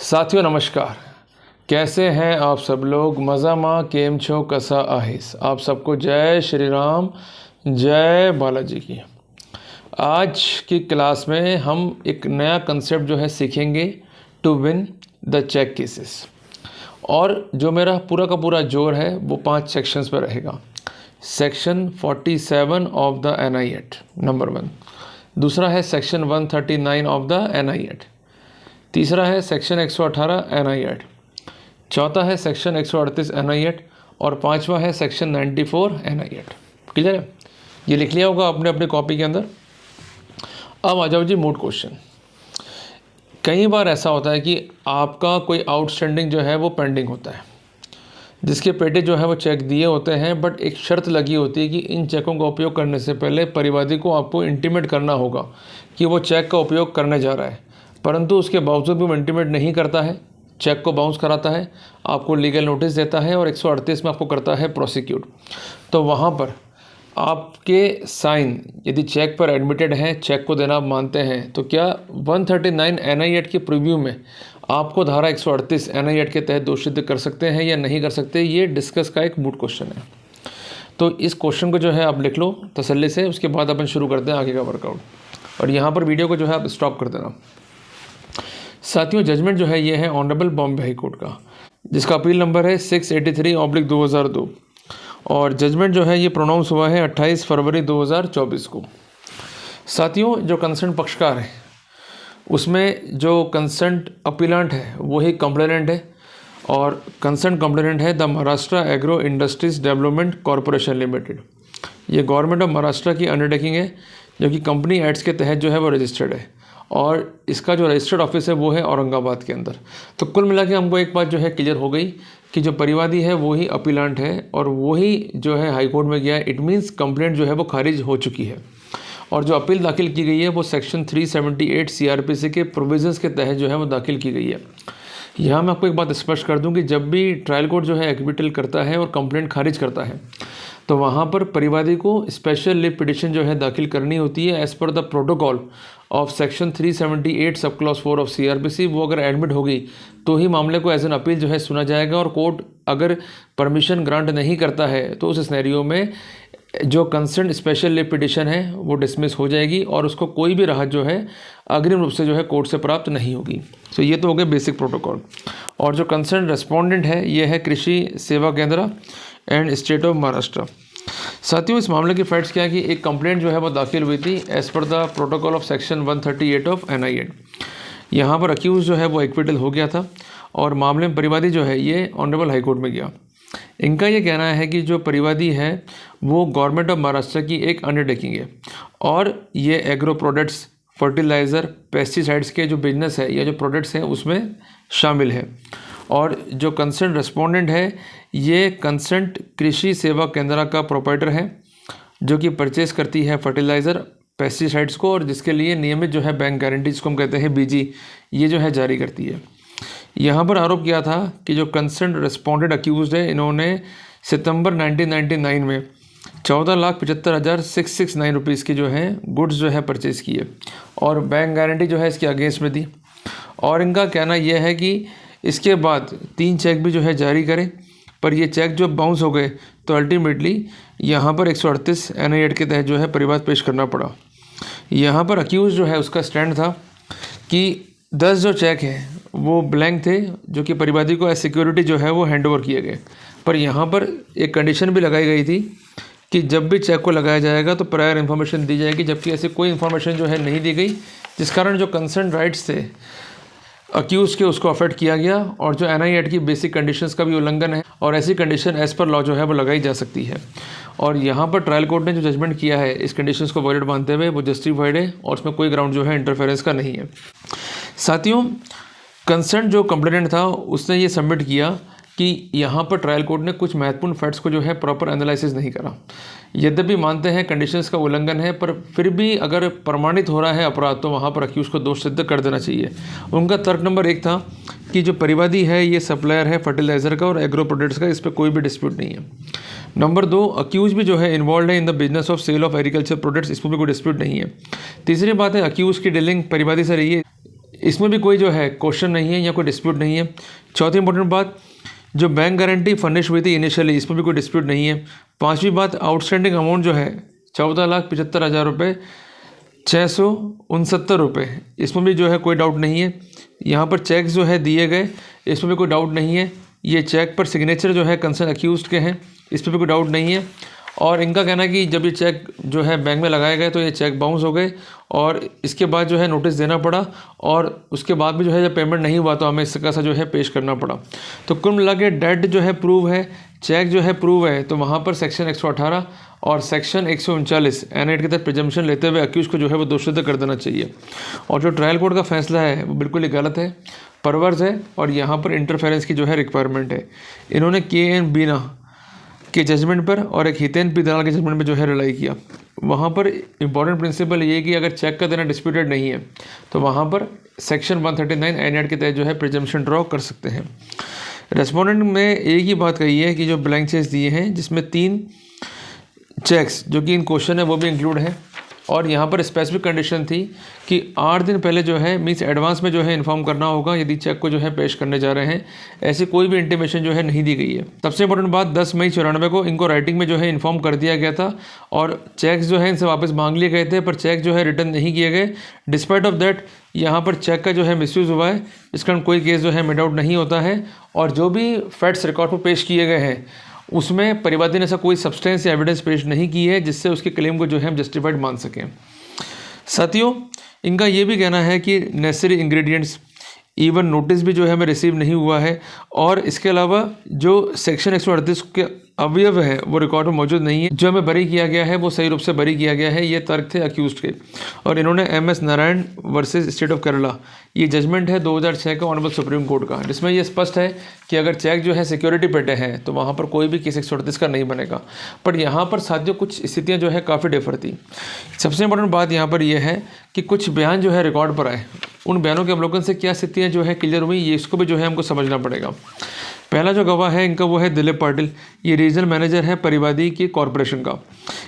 साथियों नमस्कार, कैसे हैं आप सब लोग। मज़ामा केम छो कसा आहिस। आप सबको जय श्री राम, जय बालाजी की। आज की क्लास में हम एक नया कंसेप्ट जो है सीखेंगे, to win the cheque cases. और जो मेरा पूरा का पूरा जोर है वो 5 सेक्शंस पर रहेगा। Section 47 of the NI act number 1, दूसरा है section 139 of the NI act, तीसरा है सेक्शन 118 NI एक्ट, चौथा है सेक्शन 138 NI एक्ट और पांचवा है सेक्शन 94 NI एक्ट। क्लियर है? ये लिख लिया होगा आपने अपनी कॉपी के अंदर। अब आ जाओ जी मूड क्वेश्चन। कई बार ऐसा होता है कि आपका कोई आउटस्टैंडिंग जो है वो पेंडिंग होता है, जिसके पेटे जो है वो चेक दिए होते हैं, बट एक शर्त लगी होती है कि इन चेकों का उपयोग करने से पहले परिवादी को आपको इंटीमेट करना होगा कि वो चेक का उपयोग करने जा रहा है। परंतु उसके बावजूद भी वो इंटीमेट नहीं करता है, चेक को बाउंस कराता है, आपको लीगल नोटिस देता है और 138 में आपको करता है प्रोसिक्यूट। तो वहाँ पर आपके साइन यदि चेक पर एडमिटेड हैं, चेक को देना आप मानते हैं, तो क्या 139 NI एक्ट के प्रीव्यू में आपको धारा 138 NI एक्ट के तहत दोषी सिद्ध कर सकते हैं या नहीं कर सकते, ये डिस्कस का एक मूड क्वेश्चन है। तो इस क्वेश्चन को जो है आप लिख लो तसल्ली से, उसके बाद अपन शुरू करते हैं आगे का वर्कआउट। और यहाँ पर वीडियो को जो है आप स्टॉप कर देना। साथियों, जजमेंट जो है ये है ऑनरेबल बॉम्बे हाई कोर्ट का, जिसका अपील नंबर है 683/2002 और जजमेंट जो है ये प्रोनाउंस हुआ है 28 फरवरी 2024 को। साथियों, जो कंसर्न पक्षकार है उसमें जो कंसर्न अपीलेंट है वही कंप्लेनेंट है और कंसर्न कंप्लेनेंट है the Maharashtra agro industries development corporation limited. ये गवर्नमेंट ऑफ महाराष्ट्र की अंडरटेकिंग है जो कि कंपनी एक्ट्स के तहत जो है वो रजिस्टर्ड है और इसका जो रजिस्टर्ड ऑफिस है वो है औरंगाबाद के अंदर। तो कुल मिला के हमको एक बात जो है क्लियर हो गई कि जो परिवादी है वो ही अपीलांट है और वही जो है हाई कोर्ट में गया है। इट मीन्स कंप्लेंट जो है वो खारिज हो चुकी है और जो अपील दाखिल की गई है वो सेक्शन 378 CRPC के प्रोविजंस के तहत जो है वो दाखिल की गई है। यहाँ मैं आपको एक बात स्पष्ट कर दूँ कि जब भी ट्रायल कोर्ट जो है एक्विटल करता है और कंप्लेंट खारिज करता है तो वहाँ पर परिवादी को स्पेशल लिव पिटिशन जो है दाखिल करनी होती है as per the protocol of section 378 sub clause 4 of CRPC। वो अगर एडमिट होगी तो ही मामले को एज एन अपील जो है सुना जाएगा और कोर्ट अगर परमिशन ग्रांट नहीं करता है तो उस सिनेरियो में जो कंसर्न स्पेशल लिव पिटिशन है वो डिसमिस हो जाएगी और उसको कोई भी राहत जो है अग्रिम रूप से जो है कोर्ट से प्राप्त नहीं होगी। तो ये तो हो गया बेसिक प्रोटोकॉल। और जो कंसर्न रेस्पोंडेंट है ये है कृषि सेवा केंद्र एंड स्टेट ऑफ महाराष्ट्र। साथियों, इस मामले की फैक्ट्स क्या है कि एक कंप्लेंट जो है वो दाखिल हुई थी as per the protocol of section 138 of NI act. यहाँ पर अक्यूज जो है वो एक्विटल हो गया था और मामले में परिवादी जो है ये ऑनरेबल हाई कोर्ट में गया। इनका ये कहना है कि जो परिवादी है वो गवर्नमेंट ऑफ महाराष्ट्र की एक अंडरटेकिंग है और ये एग्रो प्रोडक्ट्स, फर्टिलाइज़र, पेस्टिसाइड्स के जो बिजनेस है या जो प्रोडक्ट्स हैं उसमें शामिल है। और जो कंसर्न रेस्पोंडेंट है ये कंसर्न कृषि सेवा केंद्र का प्रोप्राइटर है जो कि परचेज़ करती है फर्टिलाइज़र, पेस्टिसाइड्स को और जिसके लिए नियमित जो है बैंक गारंटी जिसको हम कहते हैं BG ये जो है जारी करती है। यहाँ पर आरोप किया था कि जो कंसर्न रेस्पोंडेंट अक्यूज्ड है इन्होंने सितंबर 1999 में 14,75,669 रुपीज़ की जो है गुड्स जो है परचेज़ की है और बैंक गारंटी जो है इसके अगेंस्ट में दी। और इनका कहना यह है कि इसके बाद 3 चेक भी जो है जारी करें पर ये चेक जो बाउंस हो गए तो अल्टीमेटली यहाँ पर 138 NI एक्ट के तहत जो है परिवाद पेश करना पड़ा। यहाँ पर अक्यूज जो है उसका स्टैंड था कि 10 जो चेक हैं वो ब्लैंक थे जो कि परिवादी को एज सिक्योरिटी जो है वो हैंडओवर किए गए। पर यहाँ पर एक कंडीशन भी लगाई गई थी कि जब भी चेक को लगाया जाएगा तो प्रायर इन्फॉर्मेशन दी जाएगी, जबकि ऐसी कोई इन्फॉर्मेशन जो है नहीं दी गई, जिस कारण जो कंसर्न राइट्स थे अक्यूज के उसको अफेक्ट किया गया और जो NI एक्ट की बेसिक कंडीशंस का भी उल्लंघन है और ऐसी कंडीशन एज़ पर लॉ जो है वो लगाई जा सकती है। और यहाँ पर ट्रायल कोर्ट ने जो जजमेंट किया है इस कंडीशंस को वॉलिड मानते हुए वो जस्टिफाइड है और उसमें कोई ग्राउंड जो है इंटरफेरेंस का नहीं है। साथियों, कंसर्न जो कंप्लेनेंट था उसने ये सबमिट किया कि यहाँ पर ट्रायल कोर्ट ने कुछ महत्वपूर्ण फैक्ट्स को जो है प्रॉपर एनालिसिस नहीं करा। यद्यपि मानते हैं कंडीशंस का उल्लंघन है पर फिर भी अगर प्रमाणित हो रहा है अपराध तो वहाँ पर अक्यूज को दोष सिद्ध कर देना चाहिए। उनका तर्क नंबर 1 था कि जो परिवादी है ये सप्लायर है फर्टिलाइज़र का और एग्रो प्रोडक्ट्स का, इस पर कोई भी डिस्प्यूट नहीं है। नंबर 2, अक्यूज भी जो है इन्वॉल्व है in the business of sale of agriculture products, इसमें भी कोई डिस्प्यूट नहीं है। तीसरी बात है अक्यूज की डीलिंग परिवादी से रही है, इसमें भी कोई जो है क्वेश्चन नहीं है या कोई डिस्प्यूट नहीं है। चौथी इंपॉर्टेंट बात, जो बैंक गारंटी फर्निश हुई थी इनिशियली, इसमें भी कोई डिस्प्यूट नहीं है। पांचवी बात, आउटस्टैंडिंग अमाउंट जो है 14,75,000 रुपये 669 रुपये, इसमें भी जो है कोई डाउट नहीं है। यहाँ पर चेक जो है दिए गए, इसमें भी कोई डाउट नहीं है। ये चेक पर सिग्नेचर जो है कंसर्न अक्यूज्ड के हैं, इस पर भी कोई डाउट नहीं है। और इनका कहना है कि जब ये चेक जो है बैंक में लगाए गए तो ये चेक बाउंस हो गए और इसके बाद जो है नोटिस देना पड़ा और उसके बाद भी जो है जब पेमेंट नहीं हुआ तो हमें इसका सा जो है पेश करना पड़ा। तो कुल मिला के डेट जो है प्रूव है, चेक जो है प्रूव है, तो वहाँ पर सेक्शन 118 और सेक्शन 139 N8 के तहत प्रिजम्पशन लेते हुए अक्यूज को जो है वो दोषी कर देना चाहिए। और जो ट्रायल कोर्ट का फैसला है वो बिल्कुल ही गलत है, परवर्स है और यहाँ पर इंटरफेरेंस की जो है रिक्वायरमेंट है। इन्होंने KN बीना के जजमेंट पर और एक हितेन पी दलाल के जजमेंट पर जो है रिलाई किया। वहाँ पर इंपॉर्टेंट प्रिंसिपल ये है कि अगर चेक का देना डिस्प्यूटेड नहीं है तो वहाँ पर सेक्शन 139 N8 के तहत जो है प्रिजम्पशन ड्रॉ कर सकते हैं। रेस्पोंडेंट में एक ही बात कही है कि जो ब्लैंक चेक्स दिए हैं जिसमें 3 चेक्स जो कि इन क्वेश्चन है वो भी इंक्लूड है और यहाँ पर स्पेसिफिक कंडीशन थी कि 8 दिन पहले जो है मीन्स एडवांस में जो है इन्फॉर्म करना होगा यदि चेक को जो है पेश करने जा रहे हैं। ऐसी कोई भी इंटीमेशन जो है नहीं दी गई है। सबसे इंपॉर्टेंट बात, 10 मई 94 को इनको राइटिंग में जो है इन्फॉर्म कर दिया गया था और चेक्स जो है इनसे वापस मांग लिए गए थे, पर चेक जो है रिटर्न नहीं किए गए। डिस्पाइट ऑफ दैट यहाँ पर चेक का जो है मिसयूज़ हुआ है, इसका कोई केस जो है मेड आउट नहीं होता है और जो भी फैक्ट्स रिकॉर्ड पर पेश किए गए हैं उसमें परिवादी ने ऐसा कोई सब्सटेंस या एविडेंस पेश नहीं की है जिससे उसके क्लेम को जो है हम जस्टिफाइड मान सकें। साथियों, इनका ये भी कहना है कि नेसेसरी इंग्रेडिएंट्स इवन नोटिस भी जो है हमें रिसीव नहीं हुआ है और इसके अलावा जो सेक्शन 138 के अवयव है वो रिकॉर्ड में मौजूद नहीं है। जो हमें बरी किया गया है वो सही रूप से बरी किया गया है, ये तर्क थे अक्यूज्ड के। और इन्होंने MS Narayan versus state of Kerala, ये जजमेंट है 2006 का ऑनरेबल सुप्रीम कोर्ट का, जिसमें ये स्पष्ट है कि अगर चेक जो है सिक्योरिटी पेटे हैं तो वहाँ पर कोई भी केस 138 का नहीं बनेगा। पर यहाँ पर साथियों कुछ स्थितियाँ जो है काफ़ी डिफर थी। सबसे इंपॉर्टेंट बात यहाँ पर यह है कि कुछ बयान जो है रिकॉर्ड पर आए, उन बयानों के अवलोकन से क्या स्थितियाँ जो है क्लियर हुई, ये इसको भी जो है हमको समझना पड़ेगा। पहला जो गवाह है इनका वो है दिलीप पाटिल, ये रीजनल मैनेजर है परिवादी के कॉरपोरेशन का।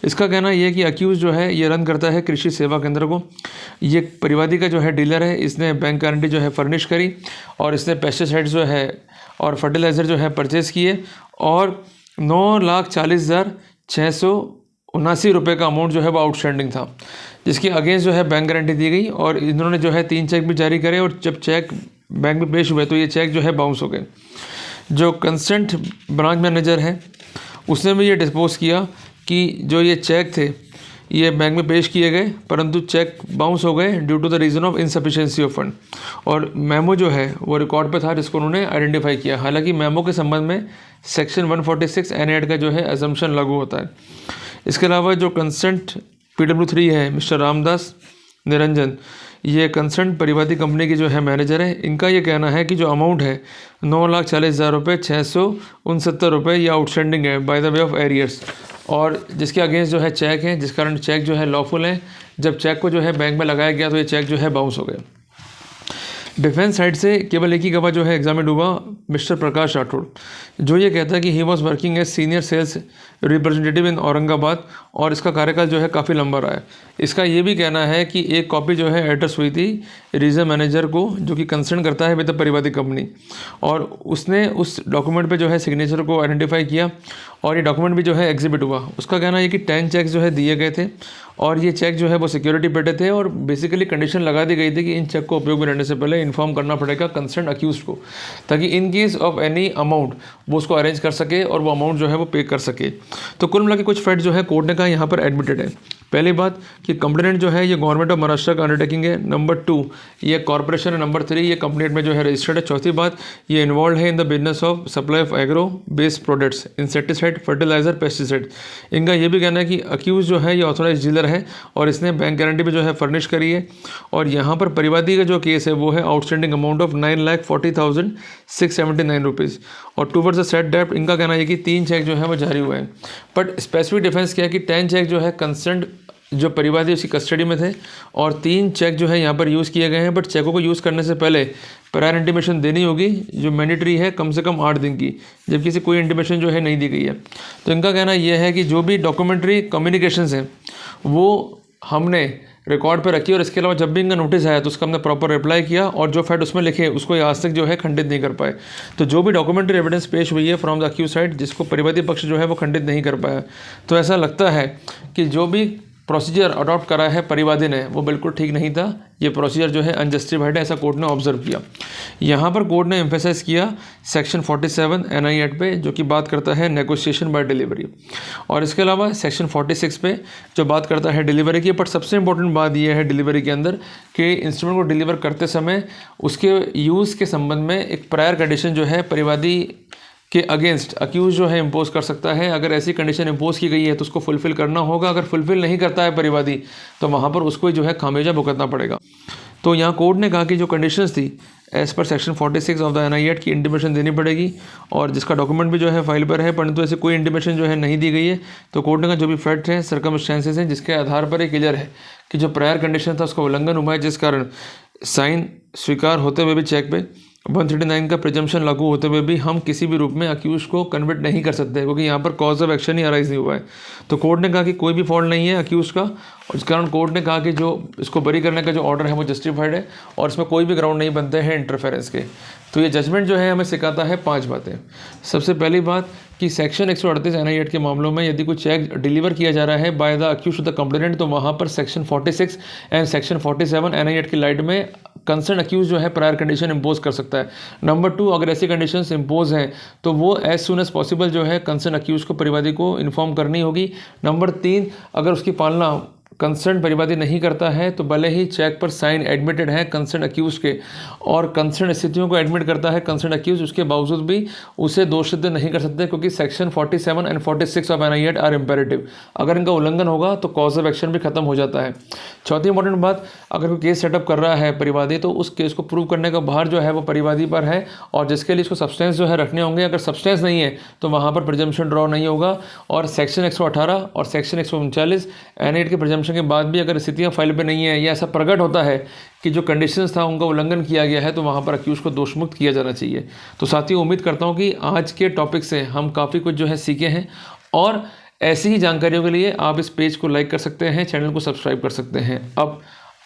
इसका कहना ये है कि अक्यूज जो है ये रन करता है कृषि सेवा केंद्र को, ये परिवादी का जो है डीलर है, इसने बैंक गारंटी जो है फर्निश करी और इसने पेस्टिसाइड जो है और फर्टिलाइज़र जो है परचेज़ किए और 9,40,679 रुपये का अमाउंट जो है वो आउटस्टैंडिंग था, जिसके अगेंस्ट जो है बैंक गारंटी दी गई और इन्होंने जो है 3 चेक भी जारी करे और जब चेक बैंक में पेश हुए तो ये चेक जो है बाउंस हो गए। जो कंसर्न्ड ब्रांच मैनेजर है उसने भी ये डिस्पोज किया कि जो ये चेक थे ये बैंक में पेश किए गए परंतु चेक बाउंस हो गए due to the reason of insufficiency of fund, और मेमो जो है वो रिकॉर्ड पे था जिसको उन्होंने आइडेंटिफाई किया। हालांकि मेमो के संबंध में सेक्शन 146 N8 का जो है अजम्पशन लागू होता है। इसके अलावा जो कंसर्न्ड PW3 है मिस्टर रामदास निरंजन, ये कंसर्न परिवादी कंपनी की जो है मैनेजर है, इनका ये कहना है कि जो अमाउंट है 9,40,000 रुपये 669 रुपये ये आउटस्टैंडिंग है by the way of arrears और जिसके अगेंस्ट जो है चेक है, जिस कारण चेक जो है लॉफुल है। जब चेक को जो है बैंक में लगाया गया तो ये चेक जो है बाउंस हो गए। डिफेंस साइड से केवल एक ही गवाह जो है एग्जामिन हुआ मिस्टर प्रकाश राठौड़, जो ये कहता है कि he was working as senior sales representative in Aurangabad और इसका कार्यकाल जो है काफ़ी लंबा रहा है। इसका ये भी कहना है कि एक कॉपी जो है एड्रेस हुई थी रीजनल मैनेजर को जो कि कंसर्न करता है विद द परिवादी कंपनी और उसने उस डॉक्यूमेंट पे जो है सिग्नेचर को आइडेंटिफाई किया और ये डॉक्यूमेंट भी जो है एग्जिबिट हुआ। उसका कहना है कि 10 चेक्स जो है दिए गए थे और ये चेक जो है वो सिक्योरिटी पेटे थे और बेसिकली कंडीशन लगा दी गई थी कि इन चेक को उपयोग में लेने से पहले इन्फॉर्म करना पड़ेगा कंसर्न अक्यूज को, ताकि in case of any amount वो उसको अरेंज कर सके और वो अमाउंट जो है वो पे कर सके। तो कुल मिला के कुछ फैक्ट जो है कोर्ट ने कहा यहाँ पर एडमिटेड है। पहली बात कि कंप्लेनेंट जो है ये गवर्नमेंट ऑफ महाराष्ट्र का अंडरटेकिंग है। नंबर 2 ये कॉर्पोरेशन है। नंबर 3 ये कंपनी में जो है रजिस्टर्ड है। चौथी बात ये इन्वॉल्व है in the business of supply of agro based products, insecticide, fertiliser, pesticide. इनका ये भी कहना है कि अक्यूज जो है ये ऑथोराइज डीलर है और इसने बैंक गारंटी भी जो है फर्निश करी है और यहाँ पर परिवादी का जो केस है वो है आउटस्टैंडिंग अमाउंट ऑफ 9,40,679 रुपीज़ और टूवर्ड्स द सेट डेप्ट इनका कहना है कि 3 चेक जो है वो जारी हुए हैं। बट स्पेसिफिक डिफेंस क्या है कि 10 चेक जो है कंसर्न जो परिवादी उसकी कस्टडी में थे और 3 चेक जो है यहाँ पर यूज़ किए गए हैं। बट चेकों को यूज़ करने से पहले प्रायर इंटीमेशन देनी होगी जो मैंडेटरी है कम से कम 8 दिन की, जबकि इसे कोई इंटीमेशन जो है नहीं दी गई है। तो इनका कहना यह है कि जो भी डॉक्यूमेंट्री कम्युनिकेशंस हैं वो हमने रिकॉर्ड पे रखी और इसके अलावा जब भी इनका नोटिस आया तो उसका हमने प्रॉपर रिप्लाई किया और जो फैक्ट उसमें लिखे उसको आज तक जो है खंडित नहीं कर पाए। तो जो भी डॉक्यूमेंट्री एविडेंस पेश हुई है फ्रॉम द अक्यूज साइड जिसको परिवादी पक्ष जो है वो खंडित नहीं कर पाया, तो ऐसा लगता है कि जो भी प्रोसीजर अडॉप्ट करा है परिवादी ने वो बिल्कुल ठीक नहीं था। ये प्रोसीजर जो है अनजस्टिफाइड है, ऐसा कोर्ट ने ऑब्जर्व किया। यहाँ पर कोर्ट ने एम्फेसाइज किया सेक्शन 47 NI एक्ट पे जो कि बात करता है नेगोशिएशन बाय डिलीवरी, और इसके अलावा सेक्शन 46 पे जो बात करता है डिलीवरी की। बट सबसे इंपॉर्टेंट बात यह है डिलीवरी के अंदर कि इंस्ट्रूमेंट को डिलीवर करते समय उसके यूज़ के संबंध में एक प्रायर कंडीशन जो है परिवादी के अगेंस्ट अक्यूज जो है इम्पोज कर सकता है। अगर ऐसी कंडीशन इम्पोज की गई है तो उसको फुलफिल करना होगा। अगर फुलफिल नहीं करता है परिवादी तो वहाँ पर उसको जो है खामियाजा भुगतना पड़ेगा। तो यहाँ कोर्ट ने कहा कि जो कंडीशंस थी as per section 46 of the NI act की इंटीमेशन देनी पड़ेगी, और जिसका डॉक्यूमेंट भी जो है फाइल पर है, परंतु ऐसे कोई इंटीमेशन जो है नहीं दी गई है। तो कोर्ट ने कहा जो भी फैक्ट हैं सर्कमस्टेंसेस हैं जिसके आधार पर ये क्लियर है कि जो प्रायर कंडीशन था उसका उल्लंघन हुआ है, जिस कारण साइन स्वीकार होते हुए भी चेक पे 139 का प्रिजम्पशन लागू होते हुए भी हम किसी भी रूप में अक्यूज को कन्विक्ट नहीं कर सकते क्योंकि यहाँ पर cause of action he arise नहीं हुआ है। तो कोर्ट ने कहा कि कोई भी फॉल्ट नहीं है अक्यूज का, और इस कारण कोर्ट ने कहा कि जो इसको बरी करने का जो ऑर्डर है वो जस्टिफाइड है और इसमें कोई भी ग्राउंड नहीं बनते हैं इंटरफेरेंस के। तो ये जजमेंट जो है हमें सिखाता है 5 बातें। सबसे पहली बात कि सेक्शन 138 NI एक्ट के मामलों में यदि कोई चेक डिलीवर किया जा रहा है by the accused to the complainant तो वहाँ पर section 46 and section 47 NI act की लाइट में कंसर्न अक्यूज जो है प्रायर कंडीशन इंपोज कर सकता है। नंबर 2, अगर ऐसी कंडीशंस इंपोज हैं तो वो एज सुन एज पॉसिबल जो है कंसर्न अक्यूज को परिवादी को इन्फॉर्म करनी होगी। नंबर 3, अगर उसकी पालना कंसर्न परिवादी नहीं करता है तो भले ही चेक पर साइन एडमिटेड है कंसर्न अक्यूज के और कंसर्न स्थितियों को एडमिट करता है कंसर्न अक्यूज, उसके बावजूद भी उसे दोष सिद्ध नहीं कर सकते क्योंकि section 47 and 46 of NI act are imperative. अगर इनका उल्लंघन होगा तो कॉज ऑफ एक्शन भी खत्म हो जाता है। चौथी इंपॉर्टेंट बात, अगर कोई केस सेटअप कर रहा है परिवादी तो उस केस को प्रूव करने का भार जो है वो परिवादी पर है और जिसके लिए इसको सब्सटेंस जो है रखने होंगे। अगर सब्सटेंस नहीं है तो वहाँ पर प्रिजम्पशन ड्रॉ नहीं होगा। और सेक्शन 118 और सेक्शन 139 NI एक्ट के प्रिजम्पशन के बाद भी अगर स्थितियाँ फाइल पे नहीं है या ऐसा प्रकट होता है कि जो कंडीशंस था उनका उल्लंघन किया गया है तो वहाँ पर अक्यूज को दोषमुक्त किया जाना चाहिए। तो साथियों उम्मीद करता हूँ कि आज के टॉपिक से हम काफ़ी कुछ जो है सीखे हैं, और ऐसी ही जानकारियों के लिए आप इस पेज को लाइक कर सकते हैं, चैनल को सब्सक्राइब कर सकते हैं। अब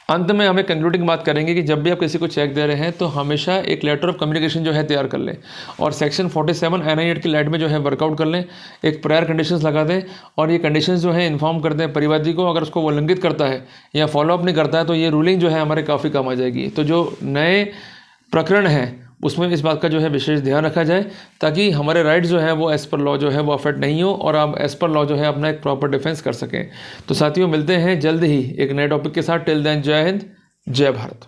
अंत में हमें कंक्लूडिंग बात करेंगे कि जब भी आप किसी को चेक दे रहे हैं तो हमेशा एक लेटर ऑफ कम्युनिकेशन जो है तैयार कर लें और सेक्शन 47 NI एक्ट की लाइट में जो है वर्कआउट कर लें, एक प्रायर कंडीशंस लगा दें और ये कंडीशंस जो है इन्फॉर्म कर दें परिवादी को। अगर उसको वो उल्लंघित करता है या फॉलोअप नहीं करता है तो ये रूलिंग जो है हमारे काफ़ी काम आ जाएगी। तो जो नए प्रकरण है उसमें इस बात का जो है विशेष ध्यान रखा जाए ताकि हमारे राइट्स जो है वो एज़ पर लॉ जो है वो अफेक्ट नहीं हो और आप एज़ पर लॉ जो है अपना एक प्रॉपर डिफेंस कर सकें। तो साथियों मिलते हैं जल्द ही एक नए टॉपिक के साथ। टिल देन जय हिंद, जय भारत।